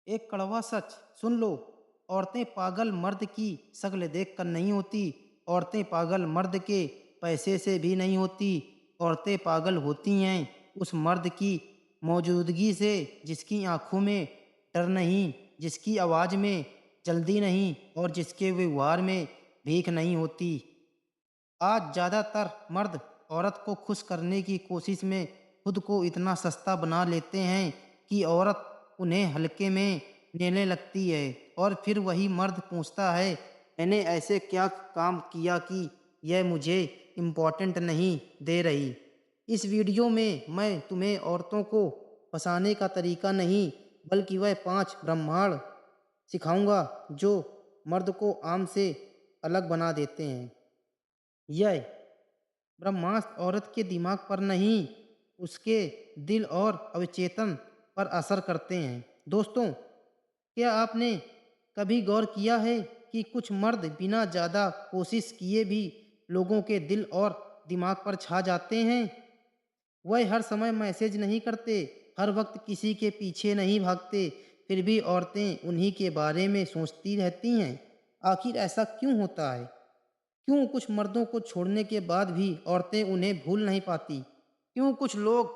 एक कड़वा सच सुन लो। औरतें पागल मर्द की शक्ल देखकर नहीं होती। औरतें पागल मर्द के पैसे से भी नहीं होती। औरतें पागल होती हैं उस मर्द की मौजूदगी से जिसकी आंखों में डर नहीं, जिसकी आवाज़ में जल्दी नहीं और जिसके व्यवहार में भीख नहीं होती। आज ज़्यादातर मर्द औरत को खुश करने की कोशिश में खुद को इतना सस्ता बना लेते हैं कि औरत उन्हें हल्के में लेने लगती है। और फिर वही मर्द पूछता है, मैंने ऐसे क्या काम किया कि यह मुझे इम्पोर्टेंट नहीं दे रही। इस वीडियो में मैं तुम्हें औरतों को फंसाने का तरीका नहीं, बल्कि वह 5 ब्रह्मांड सिखाऊंगा जो मर्द को आम से अलग बना देते हैं। यह ब्रह्मास्त्र औरत के दिमाग पर नहीं, उसके दिल और अवचेतन पर असर करते हैं। दोस्तों, क्या आपने कभी गौर किया है कि कुछ मर्द बिना ज़्यादा कोशिश किए भी लोगों के दिल और दिमाग पर छा जाते हैं? वह हर समय मैसेज नहीं करते, हर वक्त किसी के पीछे नहीं भागते, फिर भी औरतें उन्हीं के बारे में सोचती रहती हैं। आखिर ऐसा क्यों होता है? क्यों कुछ मर्दों को छोड़ने के बाद भी औरतें उन्हें भूल नहीं पाती? क्यों कुछ लोग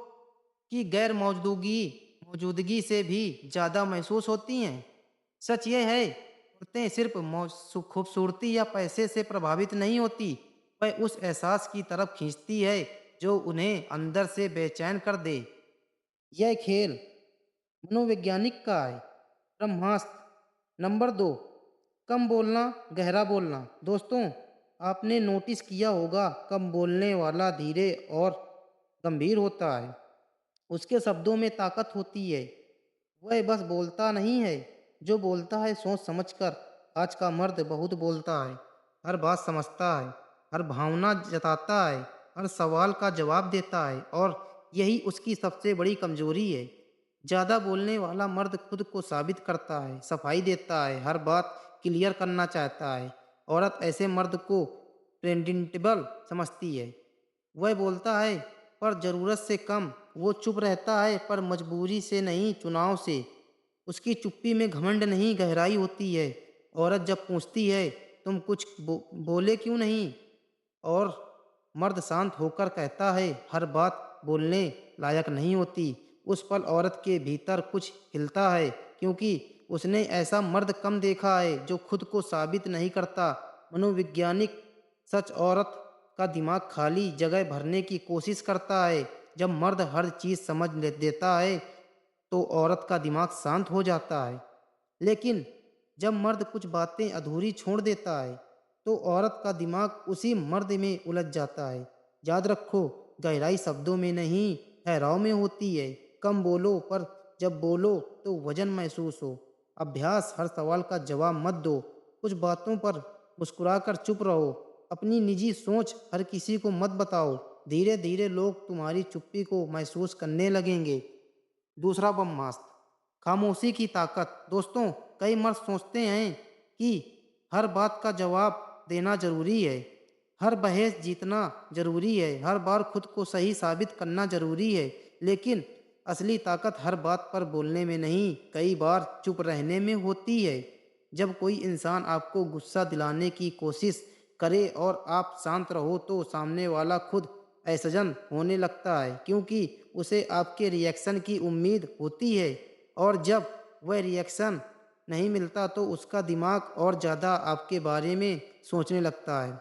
की गैर मौजूदगी मौजूदगी से भी ज़्यादा महसूस होती हैं? सच ये है, औरतें सिर्फ खूबसूरती या पैसे से प्रभावित नहीं होती, वह उस एहसास की तरफ खींचती है जो उन्हें अंदर से बेचैन कर दे। यह खेल मनोवैज्ञानिक का है। ब्रह्मास्त्र नंबर 2, कम बोलना, गहरा बोलना। दोस्तों, आपने नोटिस किया होगा कम बोलने वाला धीरे और गंभीर होता है। उसके शब्दों में ताकत होती है। वह बस बोलता नहीं है, जो बोलता है सोच समझकर। आज का मर्द बहुत बोलता है, हर बात समझता है, हर भावना जताता है, हर सवाल का जवाब देता है और यही उसकी सबसे बड़ी कमजोरी है। ज़्यादा बोलने वाला मर्द खुद को साबित करता है, सफाई देता है, हर बात क्लियर करना चाहता है। औरत ऐसे मर्द को प्रेडिक्टेबल समझती है। वह बोलता है पर ज़रूरत से कम, वो चुप रहता है पर मजबूरी से नहीं, चुनाव से। उसकी चुप्पी में घमंड नहीं, गहराई होती है। औरत जब पूछती है, तुम कुछ बोले क्यों नहीं? और मर्द शांत होकर कहता है, हर बात बोलने लायक नहीं होती। उस पल औरत के भीतर कुछ हिलता है, क्योंकि उसने ऐसा मर्द कम देखा है जो खुद को साबित नहीं करता। मनोवैज्ञानिक सच, औरत का दिमाग खाली जगह भरने की कोशिश करता है। जब मर्द हर चीज़ समझ देता है तो औरत का दिमाग शांत हो जाता है। लेकिन जब मर्द कुछ बातें अधूरी छोड़ देता है तो औरत का दिमाग उसी मर्द में उलझ जाता है। याद रखो, गहराई शब्दों में नहीं, ठहराव में होती है। कम बोलो, पर जब बोलो तो वजन महसूस हो। अभ्यास, हर सवाल का जवाब मत दो, कुछ बातों पर मुस्कुराकर चुप रहो। अपनी निजी सोच हर किसी को मत बताओ। धीरे धीरे लोग तुम्हारी चुप्पी को महसूस करने लगेंगे। दूसरा ब्रह्मास्त्र, खामोशी की ताकत। दोस्तों, कई मर्द सोचते हैं कि हर बात का जवाब देना ज़रूरी है, हर बहस जीतना ज़रूरी है, हर बार खुद को सही साबित करना ज़रूरी है। लेकिन असली ताकत हर बात पर बोलने में नहीं, कई बार चुप रहने में होती है। जब कोई इंसान आपको गुस्सा दिलाने की कोशिश करे और आप शांत रहो तो सामने वाला खुद असहज होने लगता है, क्योंकि उसे आपके रिएक्शन की उम्मीद होती है। और जब वह रिएक्शन नहीं मिलता तो उसका दिमाग और ज़्यादा आपके बारे में सोचने लगता है।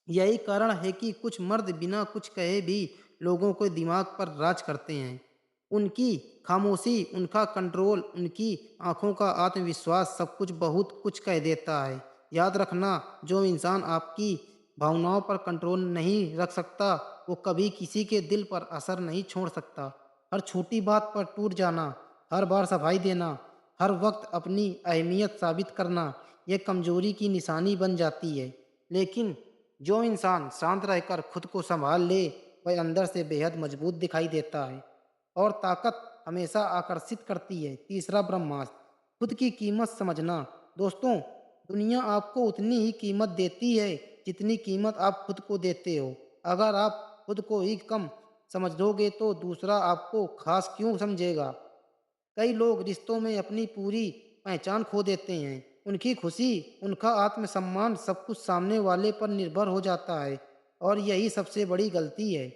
यही कारण है कि कुछ मर्द बिना कुछ कहे भी लोगों के दिमाग पर राज करते हैं। उनकी खामोशी, उनका कंट्रोल, उनकी आँखों का आत्मविश्वास सब कुछ बहुत कुछ कह देता है। याद रखना, जो इंसान आपकी भावनाओं पर कंट्रोल नहीं रख सकता, वो कभी किसी के दिल पर असर नहीं छोड़ सकता। हर छोटी बात पर टूट जाना, हर बार सफाई देना, हर वक्त अपनी अहमियत साबित करना, ये कमज़ोरी की निशानी बन जाती है। लेकिन जो इंसान शांत रहकर खुद को संभाल ले, वह अंदर से बेहद मजबूत दिखाई देता है और ताकत हमेशा आकर्षित करती है। तीसरा ब्रह्मास्त्र, खुद की कीमत समझना। दोस्तों, दुनिया आपको उतनी ही कीमत देती है जितनी कीमत आप खुद को देते हो। अगर आप खुद को ही कम समझ लोगे तो दूसरा आपको खास क्यों समझेगा? कई लोग रिश्तों में अपनी पूरी पहचान खो देते हैं। उनकी खुशी, उनका आत्मसम्मान सब कुछ सामने वाले पर निर्भर हो जाता है और यही सबसे बड़ी गलती है।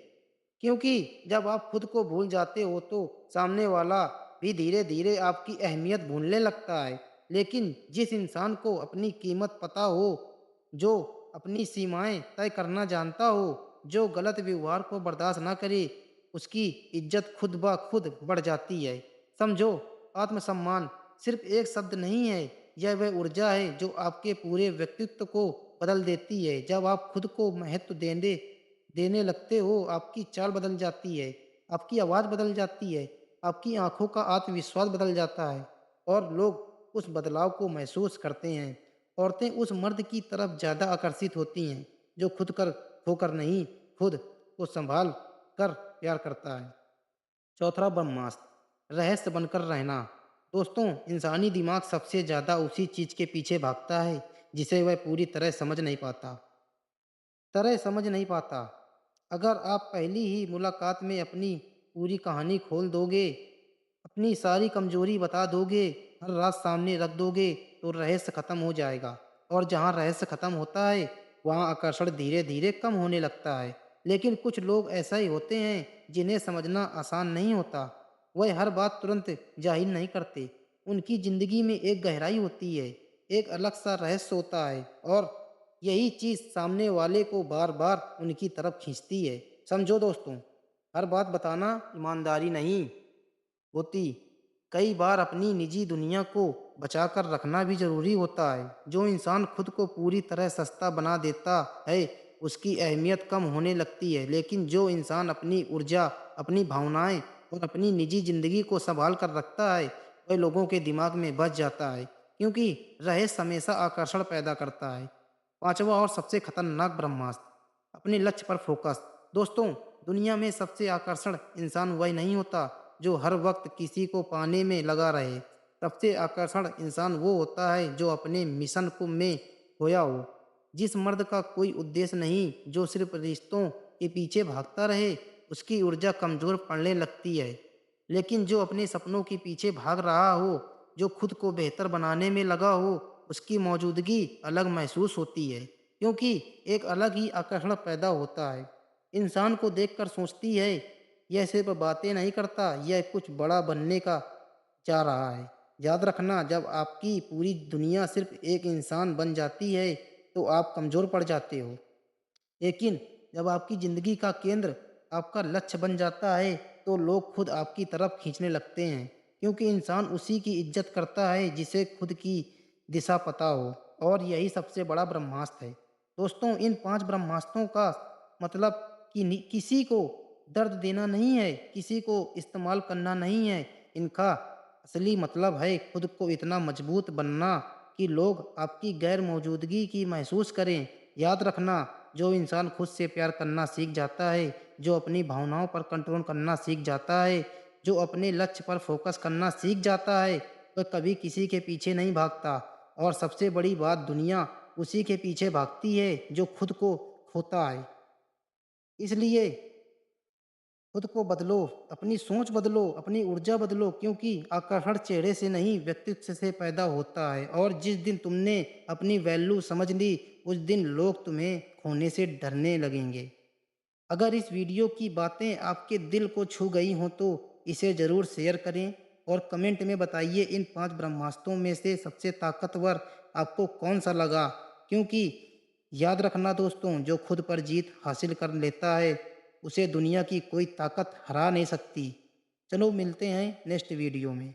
क्योंकि जब आप खुद को भूल जाते हो तो सामने वाला भी धीरे-धीरे आपकी अहमियत भूलने लगता है। लेकिन जिस इंसान को अपनी कीमत पता हो, जो अपनी सीमाएँ तय करना जानता हो, जो गलत व्यवहार को बर्दाश्त ना करे, उसकी इज़्ज़त खुद ब खुद बढ़ जाती है। समझो, आत्मसम्मान सिर्फ़ एक शब्द नहीं है, यह वह ऊर्जा है जो आपके पूरे व्यक्तित्व को बदल देती है। जब आप खुद को महत्व देने देने लगते हो, आपकी चाल बदल जाती है, आपकी आवाज़ बदल जाती है, आपकी आँखों का आत्मविश्वास बदल जाता है और लोग उस बदलाव को महसूस करते हैं। औरतें उस मर्द की तरफ ज़्यादा आकर्षित होती हैं, जो खुद कर खोकर नहीं, खुद को सँभाल कर प्यार करता है। चौथा ब्रह्मास्त्र, रहस्य बनकर रहना। दोस्तों, इंसानी दिमाग सबसे ज़्यादा उसी चीज़ के पीछे भागता है, जिसे वह पूरी तरह समझ नहीं पाता। अगर आप पहली ही मुलाकात में अपनी पूरी कहानी खोल दोगे, अपनी सारी कमज़ोरी बता दोगे, हर रात सामने रख दोगे, तो रहस्य खत्म हो जाएगा और जहाँ रहस्य खत्म होता है, वहाँ आकर्षण धीरे-धीरे कम होने लगता है। लेकिन कुछ लोग ऐसा ही होते हैं, जिन्हें समझना आसान नहीं होता। वह हर बात तुरंत ज़ाहिर नहीं करते। उनकी ज़िंदगी में एक गहराई होती है, एक अलग-सा रहस्य होता है और यही चीज़ सामने वाले को बार-बार उनकी तरफ खींचती है। समझो दोस्तों, हर बात बताना ईमानदारी नहीं होती। कई बार अपनी निजी दुनिया को बचाकर रखना भी ज़रूरी होता है। जो इंसान खुद को पूरी तरह सस्ता बना देता है, उसकी अहमियत कम होने लगती है। लेकिन जो इंसान अपनी ऊर्जा, अपनी भावनाएँ और अपनी निजी ज़िंदगी को सँभाल कर रखता है, वह लोगों के दिमाग में बस जाता है, क्योंकि रहस्य हमेशा आकर्षण पैदा करता है। पाँचवाँ और सबसे खतरनाक ब्रह्मास्त्र, अपने लक्ष्य पर फोकस। दोस्तों, दुनिया में सबसे आकर्षण इंसान वह नहीं होता जो हर वक्त किसी को पाने में लगा रहे। सबसे आकर्षण इंसान वो होता है जो अपने मिशन को में खोया हो। जिस मर्द का कोई उद्देश्य नहीं, जो सिर्फ रिश्तों के पीछे भागता रहे, उसकी ऊर्जा कमज़ोर पड़ने लगती है। लेकिन जो अपने सपनों के पीछे भाग रहा हो, जो खुद को बेहतर बनाने में लगा हो, उसकी मौजूदगी अलग महसूस होती है, क्योंकि एक अलग ही आकर्षण पैदा होता है। इंसान को देखकर सोचती है, यह सिर्फ बातें नहीं करता, यह कुछ बड़ा बनने का चाह रहा है। याद रखना, जब आपकी पूरी दुनिया सिर्फ एक इंसान बन जाती है, तो आप कमज़ोर पड़ जाते हो। लेकिन जब आपकी ज़िंदगी का केंद्र आपका लक्ष्य बन जाता है, तो लोग खुद आपकी तरफ खींचने लगते हैं, क्योंकि इंसान उसी की इज़्ज़त करता है जिसे खुद की दिशा पता हो और यही सबसे बड़ा ब्रह्मास्त्र है। दोस्तों, इन 5 ब्रह्मास्त्रों का मतलब कि किसी को दर्द देना नहीं है, किसी को इस्तेमाल करना नहीं है। इनका असली मतलब है खुद को इतना मजबूत बनना कि लोग आपकी गैर मौजूदगी की महसूस करें। याद रखना, जो इंसान खुद से प्यार करना सीख जाता है, जो अपनी भावनाओं पर कंट्रोल करना सीख जाता है, जो अपने लक्ष्य पर फोकस करना सीख जाता है, वह कभी किसी के पीछे नहीं भागता। और सबसे बड़ी बात, दुनिया उसी के पीछे भागती है जो खुद को खोता है। इसलिए खुद को बदलो, अपनी सोच बदलो, अपनी ऊर्जा बदलो, क्योंकि आकर्षण चेहरे से नहीं, व्यक्तित्व से पैदा होता है और जिस दिन तुमने अपनी वैल्यू समझ ली, उस दिन लोग तुम्हें खोने से डरने लगेंगे। अगर इस वीडियो की बातें आपके दिल को छू गई हों तो इसे ज़रूर शेयर करें और कमेंट में बताइए इन 5 ब्रह्मास्त्रों में से सबसे ताकतवर आपको कौन-सा लगा? क्योंकि याद रखना दोस्तों, जो खुद पर जीत हासिल कर लेता है, उसे दुनिया की कोई ताकत हरा नहीं सकती। चलो मिलते हैं नेक्स्ट वीडियो में।